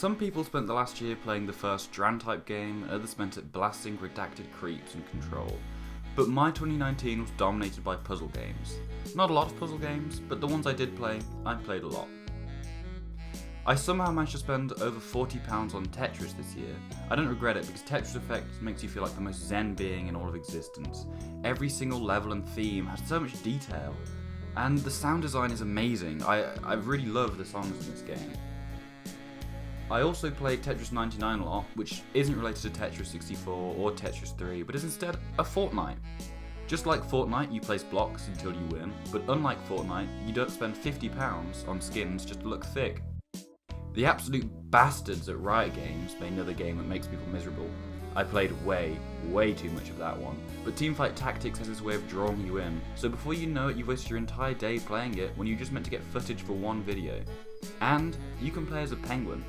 Some people spent the last year playing the first Dran-type game, others spent it blasting redacted creeps and Control. But my 2019 was dominated by puzzle games. Not a lot of puzzle games, but the ones I did play, I played a lot. I somehow managed to spend over £40 on Tetris this year. I don't regret it because Tetris Effect makes you feel like the most zen being in all of existence. Every single level and theme has so much detail, and the sound design is amazing. I really love the songs in this game. I also played Tetris 99 a lot, which isn't related to Tetris 64 or Tetris 3, but is instead a Fortnite. Just like Fortnite, you place blocks until you win, but unlike Fortnite, you don't spend £50 on skins just to look thick. The absolute bastards at Riot Games made another game that makes people miserable. I played way too much of that one, but Teamfight Tactics has this way of drawing you in, so before you know it you've wasted your entire day playing it when you just meant to get footage for one video. And you can play as a penguin.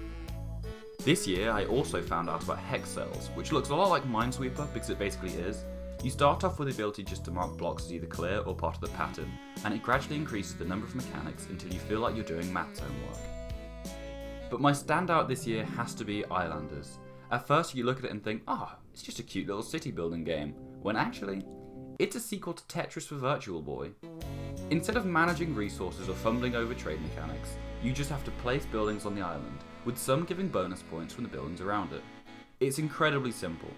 This year I also found out about Hexcells, which looks a lot like Minesweeper because it basically is. You start off with the ability just to mark blocks as either clear or part of the pattern, and it gradually increases the number of mechanics until you feel like you're doing maths homework. But my standout this year has to be Islanders. At first you look at it and think, it's just a cute little city building game, when actually, it's a sequel to Tetris for Virtual Boy. Instead of managing resources or fumbling over trade mechanics, you just have to place buildings on the island, with some giving bonus points from the buildings around it. It's incredibly simple,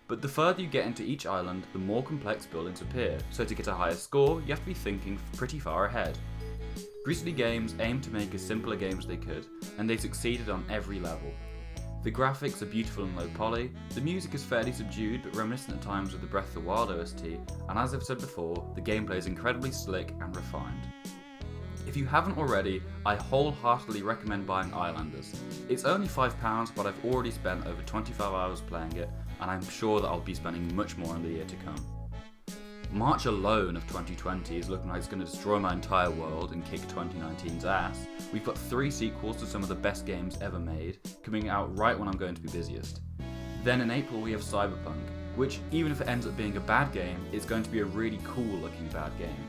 but the further you get into each island, the more complex buildings appear, so to get a higher score, you have to be thinking pretty far ahead. Grizzly Games aimed to make as simple a game as they could, and they succeeded on every level. The graphics are beautiful and low poly, the music is fairly subdued but reminiscent at times of the Breath of the Wild OST, and as I've said before, the gameplay is incredibly slick and refined. If you haven't already, I wholeheartedly recommend buying Islanders. It's only £5, but I've already spent over 25 hours playing it, and I'm sure that I'll be spending much more in the year to come. March alone of 2020 is looking like it's going to destroy my entire world and kick 2019's ass. We've got 3 sequels to some of the best games ever made, coming out right when I'm going to be busiest. Then in April we have Cyberpunk, which even if it ends up being a bad game, is going to be a really cool looking bad game.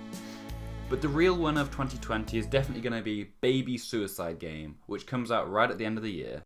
But the real winner of 2020 is definitely going to be Baby Suicide Game, which comes out right at the end of the year.